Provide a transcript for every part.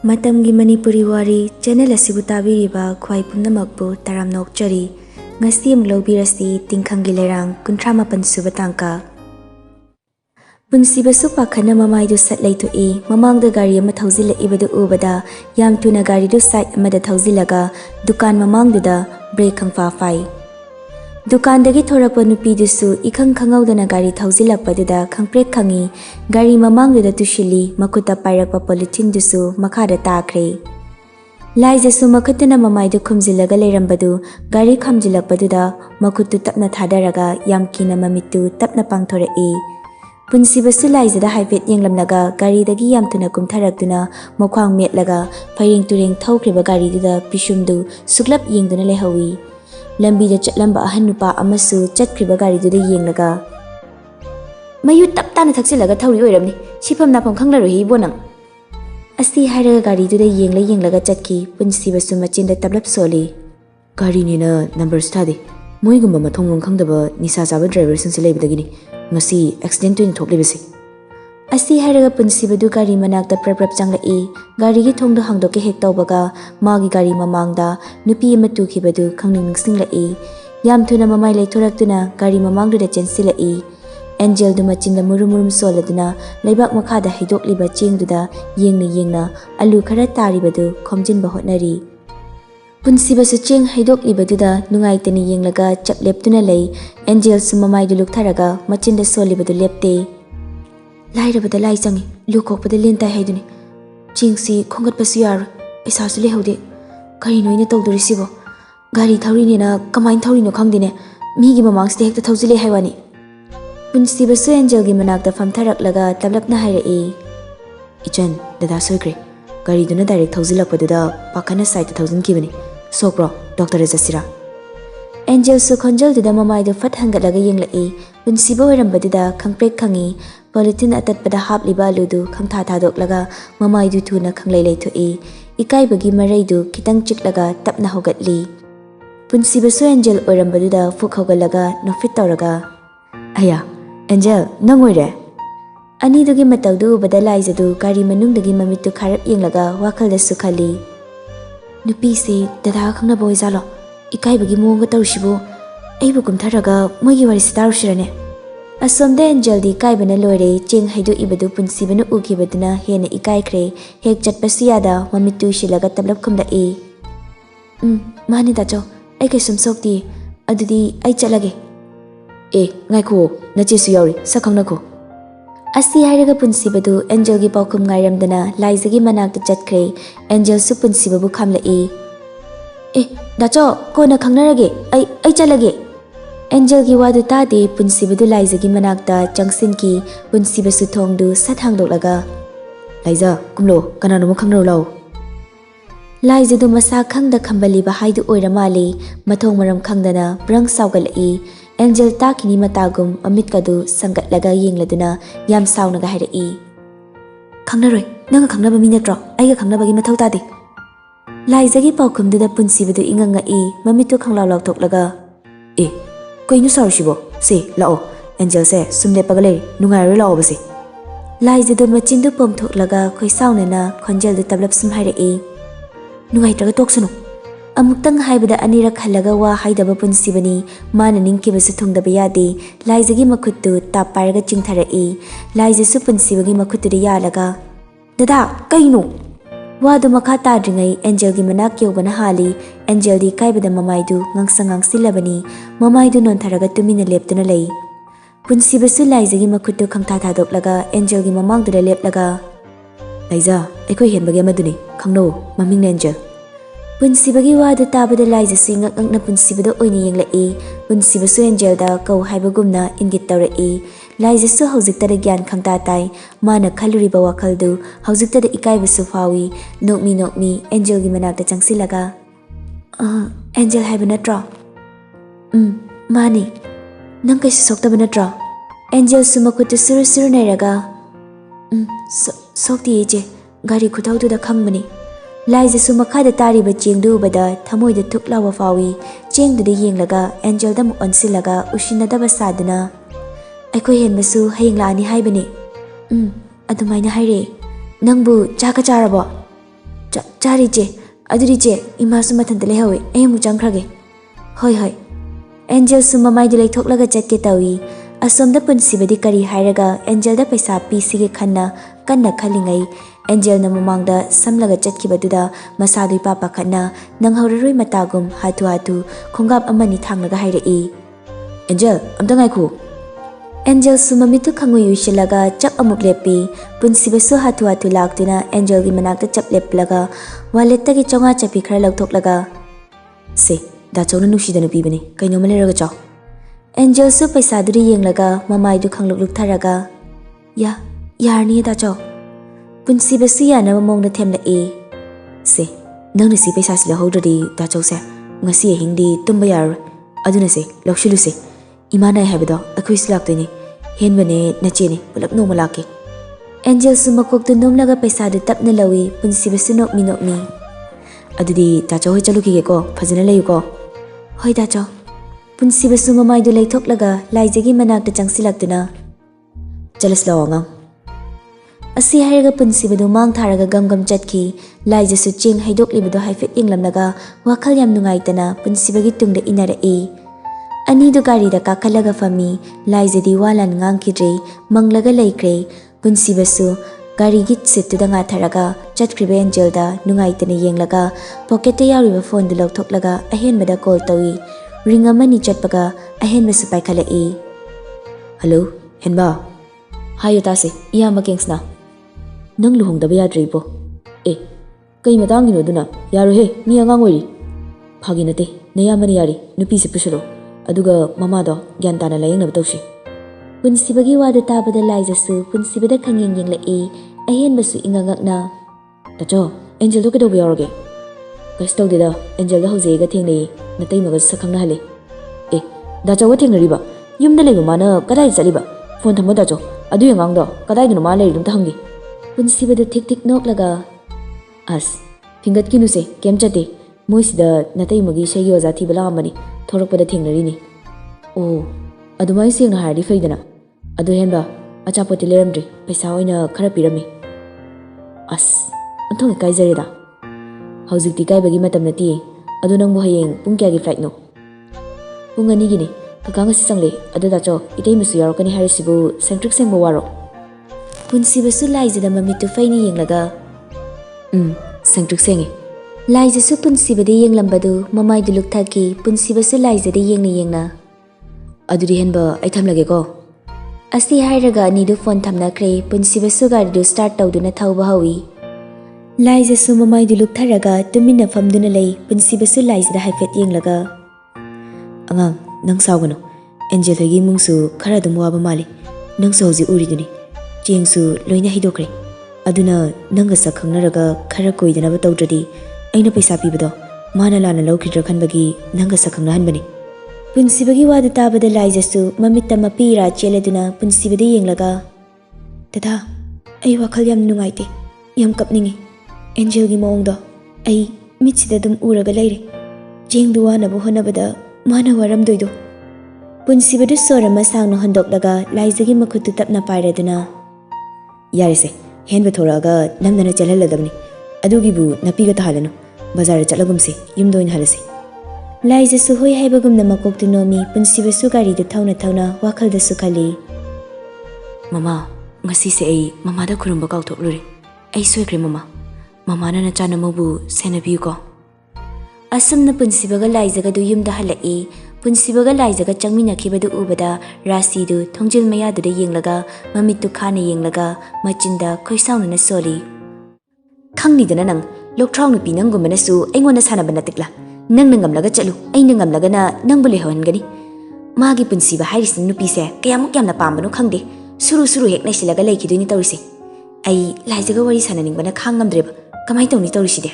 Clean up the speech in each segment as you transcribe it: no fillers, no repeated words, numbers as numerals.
Matamgi Manipuri Wari channel asibu tabiriba khwai pumnamakpu taram nokchari ngasi amuk lobirasi Tingkhanggi Leirang 38 suba tangka Punsibasu pakhana mamaidu sat leitoi mamangda gari ama thauzilaibadu ubada yam tuna gari du side amada thauzilaga dukan mamangduda brake khangfa fai Dukan dagi thorakpa nupidusu ikhang khangaudana gari thauzilapaduda khangprek khangi gari mamangduda tushili makuta pairakpa polythene dusu makhada takre Laijasu makutana mamaidu khumjilaga leirambadu gari khamjilakpaduda makutu tapna thadaraga yamkina mamitu tapna pangthorai Punsibasu laijada haifet yenglamnaga gari dagi yamtuna kumtharaktuna mokhwang metlaga phairing tureng thaukhriba gari duda pisumdu suklap yengduna lehawi Lambida chatlamba ahan nupa amasu chatkriba gari duda yenglaga Mayu taptana thakchilaga thauri oiramni sifam napam khanglaroi hi bonang Asi hairaga gari duda yenglaga chatki Punsibasu machinda tablap soli Gari nina number study Moigumba mathongrong khangdaba nisa chaba driver singse leibadagini ngasi accident toin thoklibasi Asi hairaga Punsibadu gari manakta prap changlai gari gi thongdo hangdoke hek tawbaga magi gari mamangda nupi ama tukhibadu khangning singlai yam thuna mamai leithoraktuna gari mamangdu da chensilai Angel du machinda murum soladuna leibak makhada haidokliba chengduda yengna alu khara taribadu khomjinba hotnari Punsibasu cheng haidoklibaduda nungaitani yenglaga chapleptuna lei Angel su mamai du luktharaga machinda solibadu lepte Lairabada lai changi lukokpada lentai haiduni chingsi khongatpasu yar isasu lehaude kari noina tawdorisibo gari thauri na kamain thauri no khangdine migi mamangste hekta thaujile haiwani Punsibasu Angel gi manakta famtharaklaga tablapna hairai Ichan dada soikre gari duna direct thaujilakpaduda pakhana site 1000 kibani sokro doctor jasira Angel su khonjal duda mamai du fat hangatlaga yenglai Punsiba oirambadida khangprek khangi polythene atatpada hapliba aludu khangtha thadoklaga mamai du thuna khanglai leithoi ikaibagi maraidu kitang chiklaga tapna hogatli Punsibasu Angel oirambaduda fuk hogalaga nofit tawraga aya Angel nangoire ani dugi matawdu ubada laijadu gari manungdagi mamitu kharap yenglaga wakhalda sukhali nupi se dada khangna boy jalo ikaibagi monga tawsibu aibu kumtharaga moigi wari starushirane Asomda Angel di kaibana loire cheng haidu ibadu Punsibana ukibaduna hena ikaikhre hek chatpasu yada mamitu shilaga tablap khumda mani dacho ai kai sumsokti adudi ai chalage ngaikho nache su yauri sakhangna kho Asi hairaga Punsibadu Angel gi paukum ngairamdana laizagi manakta chatkhre Angel su Punsibabu khamlai dacho kona khangnarage ai chalage Angel gi wadu tade Punsibadu laizagi manakta changsinki Punsibasu thongdu sathangdoklaga Laiza kumlo kanano mo khangno law Laizadu masa khangda khambaliba haidu oiramali mathong maram khangdana brang saugalai Angel takini matagum amitkadu sangatlaga yengladuna yam saunaga hairai Khangnaroi nanga khangnaba mi natro aiga khangnabagi mathau tade Laizagi paukumduda Punsibadu ingangai mamitu khanglaw lawthoklaga Koinu sarusibo se lao Angel se sumle pagale nungai lao base Laijadu machindu pomthoklaga khoi saunana khonjel du tablap sum hairai nungai traga toksunu amuktang haibada anira khalaga wa haidaba Punsibani mana ningkibasu thungdaba yade laijagi makhuttu taparaga chingtharai laijasu Punsibagi makhuttu yalaga dada kainu Wadu makha tadringai Angel gi manak yobana hali Angel di kaibada mamaidu ngangsangang silabani mamaidu nontharaga tumina leptuna lei Punsibasu laijagi makhutu khangtha thadoklaga Angel gi mamangdura leplaga Laiza aikoi henbage amaduni khangno maming Angel Punsibagi wadu tabada laijasu ngakna Punsibada oini yenglai Punsibasu Angel da kau haibagumna ingit tawrai Laijasu haujiktada gyan khangta tai mana khaluriba wakhaldu haujiktada ikaibasu fawi nokmi Angel gi manakta changsilaga Angel haiba natro mani nang kai soktaba natro Angel su makutu suru nairaga sokti eje gari khutaudu da khangmani Laijasu makhada tariba chengdu ubada thamoida thuklawa fawi chengdu da yenglaga Angel da mu onsilaga ushinadaba saduna Aikoi henbasu hayeng laani haibani Adumaina haire nangbu chaka charabo Chari che, aduri che, ima su mathanta lehawe, ai mu changkhrage. Hoi. Angel su mamai du leithoklaga chatke tawi. Asomda punsibadi kari hairaga Angel da paisa pisige kanna khalingai. Angel na mamangda samlaga chatkibaduda masadu papa khanna nanghauraroi matagum hatu khongap amani thanglaga hairai. Angel, amta ngaiku. Angel su mamitu khangui ushalaga chap amuk lepi punsibasu hatu laktuna Angel gi manakta chap leplaga waletta gi chonga chapi khara lauthoklaga se da chona nushida nu pibani kaino maleraga chaw. Angel su paisa duri yenglaga mamai du khangluk tharaga yarni da chaw. Punsibasu yana mamongna themla e se nangna si paisa sila hodri da chaw se ngasi hindi tumba yar aduna se lokshulu se imana habida akhoi slaktini henbane nachene pulap no malake. Angel su makok tu nomlaga paisa du tapna lawi punsibasu nokmi adudi da chaw hoi chaluki ge ko phajana layu ko. Hoi da chaw. Punsibasu mamai du leithoklaga laijagi manakta changsilaktuna chalas lawangang. Asi hairaga punsibadu mang tharaga gam chatki laijasu ching haidoklibudu haifet yenglamnaga wakhal yam nungaitana punsibagi tungda inara e. Ani du gari da kakhalaga fami laijadi walan ngangkidre manglaga laikre punsibasu gari git situda nga tharaga chatkribe Angel da nungaitana yenglaga pocket ta yariba phone du lauthoklaga ahenbada call tawi. Ring amani chatpaga ahenba su paikhala e. Hello, henba. Hayo tase, iyama kingsna. Nang luhongdaba yadribo. Kai matangino duna yaro he mi angang oiri. Phagi nate nayamani yari nupi se pushalo. Aduga mama do gyan tana layang tawsi. Punsibagi wada tabada laijasu punsibada khangeng yengla e ahenba su ingangakna. Tacho, Angel do kedo yoroge. Kasto dida Angel da hojega thingnei natai maga sakhangna hale. Da chawa thingnariba yumda leiba mana kadai chaliba phone thamo da cho adu yangang do kadai gino ma leidum ta hangi. Punsibada tik noklaga as fingat kinu se kem chate moisida natai magi shagi oza thi bala amani thorokpada thingnari ni. Oh adumai sengna hardi faidana adu henba achapoti leramdri paisa oina khara pirami. As anthong kai jarida haujikti kai bagi matam nati adu nang bo hayeng pung kya gi flight no pung ani gi ni kakang si sangle adu da cho itei musu yarokani harisibu sentrik sengbo waro. Punsibasu laijada mamitu faini yenglaga sentrik sengi laijasu punsibade yenglambadu mamai du lukthaki punsibasu laijada yengna aduri henba ai thamlage ko. Asi hairaga ni du phone thamnakre punsibasu gari du start tawduna thauba hawi. Laijasu mamai du luktharaga tumina famduna lei punsibasu laijada haifet yenglaga angang nang sawgano Angel hagi mungsu khara dum waba mali nang sawji uriduni chengsu loina hidokre aduna nanga sakhangnaraga khara koidana ba tawdradi aina paisa pibado mana lana lawkhidra khanbagi nanga sakhangna hanbani. Punsibagi wada tabada laijasu mamitta mapira cheleduna punsibade yenglaga dada ai wakhal yam nungaite yam kapningi Angel gi mawngdo ai mitsida dum uraga leire chengdu wana bu honabada mana waramdoido. Punsibadu sorama sangno hondoklaga laijagi makhutu tapna pairaduna yarise henba thoraga namdana chalhaladabni adugibu napiga tahalanu bazar chalagumse yumdoin halase. Laijasu hoi haibagumna makoktu nomi punsibasu gari du thawna wakhalda sukhali. Mama ngasi se ai mama da khurumba kauthoklure ai soikre mama na chana mobu senabiu ko. Asumna punsibaga laijaga du yumda halai punsibaga laijaga changmina khibadu ubada rasi du thongjil mayadu da yenglaga mamitu khana yenglaga machinda khoisauna na soli. Khangni dana nang lokthraw nu pinang gumana su aingona sanaba natikla nang nangamlaga chalu ai nangamlaga na nangbule hawangani magi punsiba hairis nupi se kayamuk yamna pambano khangde suru hek naisilaga leikiduni tawrise ai laijaga wari sananingbana khangamdreba kamai tawni tawriside.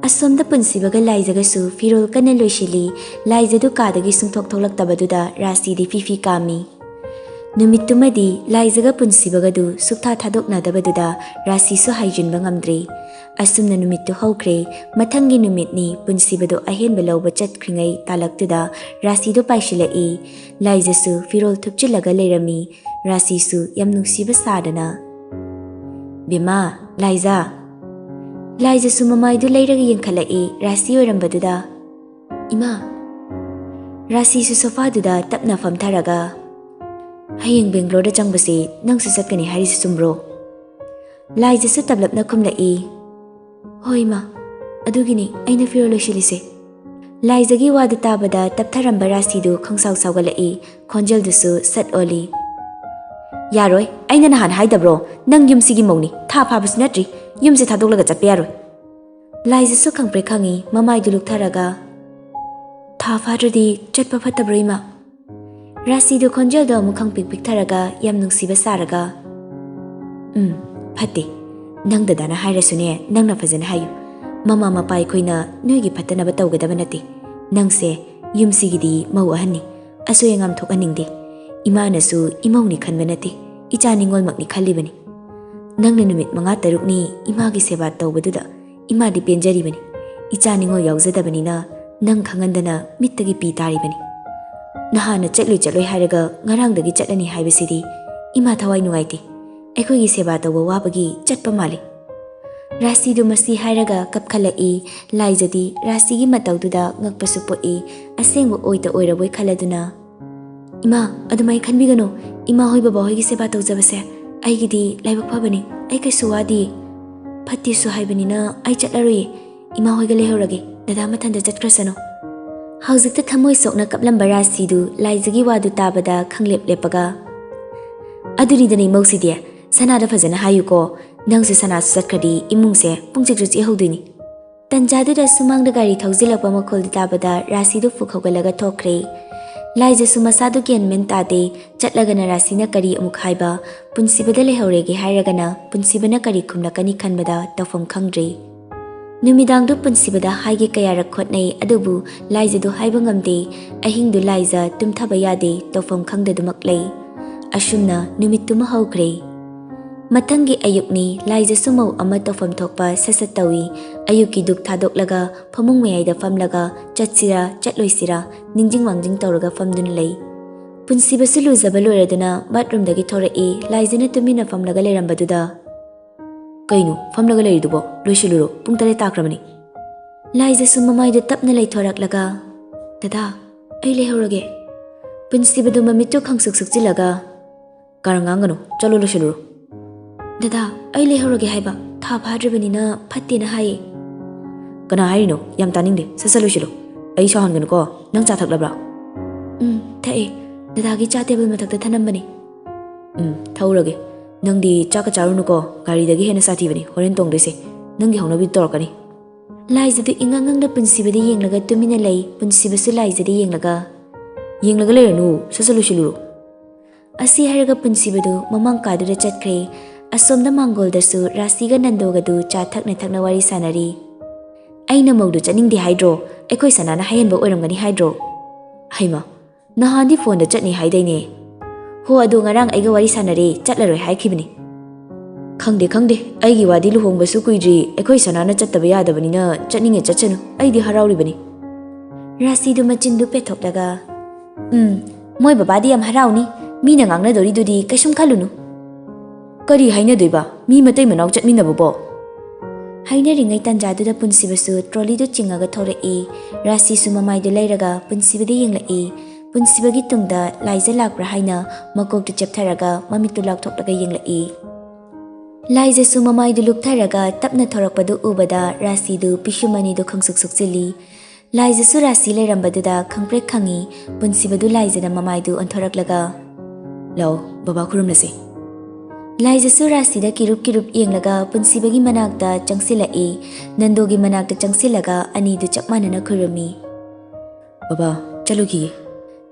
Asomda punsibaga laijaga su firol kana loisili laijadu kadagi sungthok thoklaktabaduda rasi di fifi kami. Numitumadi laijaga punsibaga du suktha thadoknadabaduda rasi su haijunba ngamdre. Asumna numittu hawkre mathangi numitni punsibadu ahenba lawba chatkringai talaktuda rasi du paishilai laijasu firol thupchilaga leirami rasi su yam nungsiba sadana. Bima laija Laijatu mamaidu leiraga yengkhalai Rasi oirambadudha. Ima, Rasisu sofaduda tapna famtharaga. Hayeng Bangalore changbase nangsu chatkani hairisi chumro? Laijatu tablapna khumlai. Hoi ma, adugini aina firo loisilise. Laijagi wadu tabada taptharamba Rasidu khangsau saugalai, khonjeldusu sat oli. Yaroi, aina nahan haidabro, nang yumsigi mongni, tha phabasu natri, yumse thadoglaga chatpa yaroi. Laijatu khangpre khangi mamaidu luktharaga. Tha phadradi chatpa phattabro ima. Rasidu khonjeldo amuk khangpik piktharaga yam nungsiba saraga. Phate, nang dadana hairasune nangna fajana hayu. Mama mapai khoina noigi phatanaba tawgadaba nate. Nangse yumsigidi mau ahanni, asoy ngam thokaningde. Imanasu imauni khanba nate, icha ningolmakni khalibani. Nangna numit manga tarukni imagi seba tawbaduda imadi penjaribani. Icha ningol yaujadabanina nang khangandana mittagi pi taribani. Nahana chatloi hairaga ngarangdagi chatlani haibasidi ima thawai nungaite. Aikhoigi seba tawba wabagi chatpa mali. Rasidu masi hairaga kapkhalai. Laijadi Rasigi matawduda ngakpasu poi asengbo oita oiraboi khaladuna. Ima, adumai khanbigano. Ima hoi baba hoigi seba tawjabase aigidi laibak phabani. Ai kaisu wadi. Phatti su haibanina ai chatlaroi. Ima hoiga lehorage dada mathanda chatkrasano. Haujikta thamoi sokna kaplamba Rasidu laijagi wadu tabada khanglep lepaga. Aduridani mausidi sanada fajana hayuko. Nangsu sana satkradi imungse pungchikruchi hauduini. Tanjaduda sumangda gari thausilakpa makhol tabada Rasidu fukhogalaga thokre. Laijasu masadu genmen tade chatlagana Rasina kari amuk haiba punsibada lehorege hairagana punsibana kari khumlakani khanbada tawfam khangdre. Numidangdu punsibada haige kayarak khotnai adubu laijadu haiba ngamde ahingdu laija tumthaba yade tawfam khangdadumak lei. Ashumna numittuma haukre. Matangi ayukni Laijatu mau ama tawfam thokpa sasat tawi. Ayuki duk thadoklaga phamung mayaida famlaga chatsira chatloisira ningjing wangjing tawraga famdun lei. Punsibasu lujaba loiraduna bathroom dagi thorai. Laijana tumina famlaga leirambaduda. Kainu famlaga leiridubo loisiluro pung 3 takrabani. Laijatu mamaidu tapna leithoraklaga. Dada, ai lehorage. Punsibadu mamittu khangsuk sukchilaga. Karangangano chalo loisiluro. Dada, ai lehorage haiba tha phadribanina phattena hai. Kana hairino yam taningde sasalusilo. Ai sahangano ko nang cha thaklabra. Thai. Dada gi cha table mathakta thanambani. Thaurage. Nangdi chaka charuno ko gari dagi hena sathibani horen tongdese. Nangi haunabi torkani. Laijadu ingangangda punsibadi yenglaga tumina lei punsibasu laijadi yenglaga. Yenglaga leranu sasalusilo. Asi hairaga punsibadu mamang kaduda chatkre. Asomda mangoldasu Rasiga nandogadu cha thakna wari sanari. Aina maudu chaningdi haidro aikoi sanana hayenba oiramgani haidro. Haima, nahandi phone da chatni haidaine. Ho adu ngarang aiga wari sanare chatlaroi haikhibani. Khangde aigi wadi luhongbasu kuidri aikoi sanana chattaba yadabanina chatninge chachanu aidi harauribani. Rasidu machindu pethoklaga. Moi babadi yam harauni mina ngangna doridudi kaisum khalunu. Kari haina doiba mi matai manau chatminaba bo. Haina ringai tanjaduda punsibasu trolley do chingaga thorai. Rasisu mamaidu leiraga punsibadi yenglai. Punsibagi tungda laija lakbra haina makoktu cheptharaga mamitu lakthoklaga yenglai. Laijasu mamaidu luktharaga tapna thorakpadu ubada Rasidu pishumani do khangsuk sukchili. Laijasu Rasi leirambaduda khangprek khangi punsibadu laijana mamaidu anthoraklaga. Lao baba khurumlase. Laijasu Rasida kirup yenglaga punsibagi manakta changsilai. Nandogi manakta changsilaga anidu chakmanana khurumi. Baba, chalugi.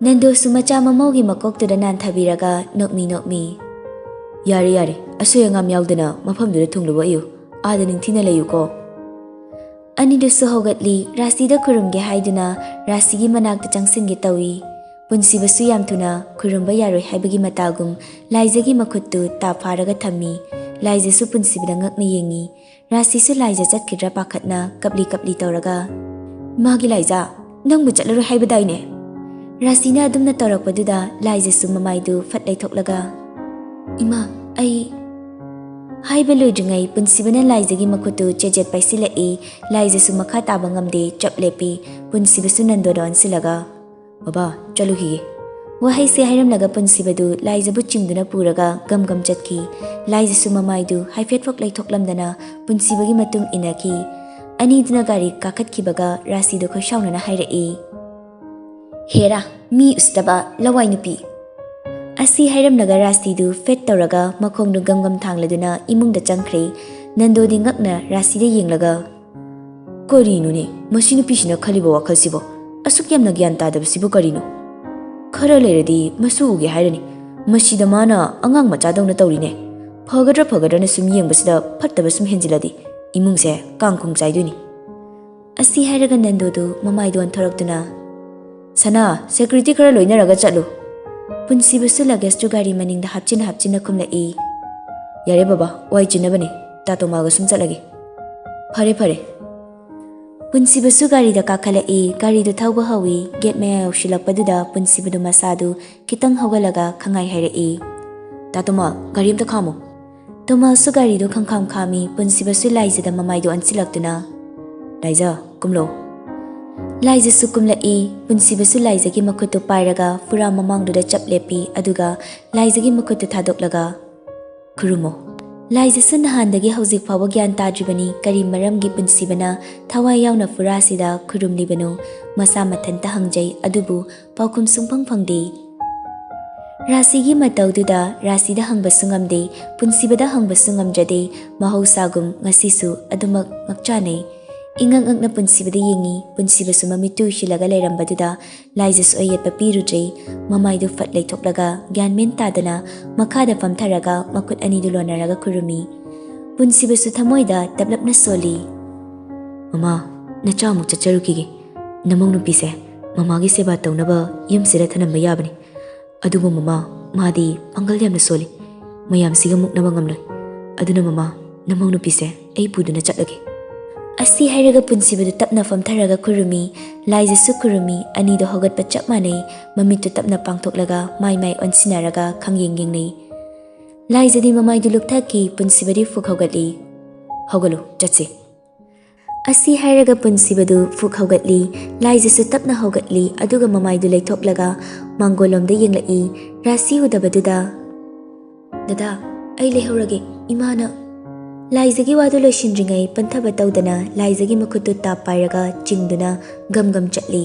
Nando sumacha mamaugi makoktuda nanthabiraga nokmi. Yare, asoyangam yaudana mafamduda thungluba ayu. Ada ningthina layuko. Anidu suhogatli Rasida khurumge haiduna Rasigi manakta changsinge tawi. Punsibasu yam thuna khurumba yaroi haibagi matagum laijagi makhuttu ta pharaga thammi. Laijasu punsibida ngakna yengi. Rasisu laija chatkidra pakhatna kapli tawraga. Magi laija nangbu chatlaroi haibadaine. Rasina adumna tawrakpaduda Laijasu mamaidu fatlai thoklaga. Ima, ai Haiba loidringai punsibana laizagi makutu chejet paisilai laijasu makha taba ngamde chap lepi punsibasu nandoda ansilaga baba chaluhi wahai se hairam laga punsibadu laijabu chingduna puraga gam chatki laijasu mamaidu haifet fok laithoklamdana punsibagi matung inaki ani duna gari kakat kibaga rasi do khoshauna na hairai hera mi ustaba lawai nupi asi hairam laga rasi du fet tawraga makhong du gam thangladuna imung da changkhre nando di ngakna rasi de yenglaga korinu ne masinu pisina khalibo wakhalsibo asuk yamna gyan tadabsibo karino khara leradi masu uge hairani masida mana angang macha dawna tawrine phagadra na sum yengbasida phattaba sum henjiladi imungse kangkhung chaiduni asi hairaga nando du mamai don thoraktuna sana security khara loina raga chatlu punsibasu luggage tu gari maning da hapchin na khumlai yare baba wai chinabani tato maga sum chalagi phare punsibasu gari da kakhalai gari du thauba hawi gate maya ushilakpaduda punsibadu masadu kitang hawalaga khangai hairai tato ma gari amta khamo toma su gari du khangkham khami punsibasu laija da mamai du ansilaktuna laija kumlo laija su kumlai punsibasu laija gi makutu pairaga pura mamangdu da chap lepi aduga laija gi makutu thadoklaga khurumo laija su nahandagi hauzik phawa gyan tadribani kari maramgi punsibana thawai yauna furasida khurumlibanu masa mathanta hangjai adubu paukum sungphang phangde rasigi mataududa rasida hangba sungamde punsibada hangba sungamjade mahausagum ngasisu adumak ngakchane ingang na punsibada yengi punsibasu mamitu shilaga leirambaduda laijasu ayetpa pirujai mamaidu fat leithoklaga gyanmen tadana makhada famtharaga makut ani du lonaraga kurumi punsibasu thamoida tablapna soli mama nacha mu chacharukige namong nupise mama gi seba tawnaba yumsira thanamba yabani adubu mama madi pangal yamna soli mayam siga muknaba ngamloi aduna mama namong nupise ei puduna chatlage asi hairaga punsibadu tapna famtharaga kurumi laijasu kurumi ani do hogatpa chap manai mamitu tapna pangthoklaga mai onsinaraga khangyeng nei laijadi mamai du lukthaki punsibadi fuk hogatli hogalu chatse asi hairaga punsibadu fuk hogatli laijasu tapna hogatli aduga mamai du leithoklaga mangolom da yenglai rasi hudabaduda dada ai lehorage imana laijagi wadu loisindringai panthaba tawdana laijagi makutu ta pairaga chingduna gam chatli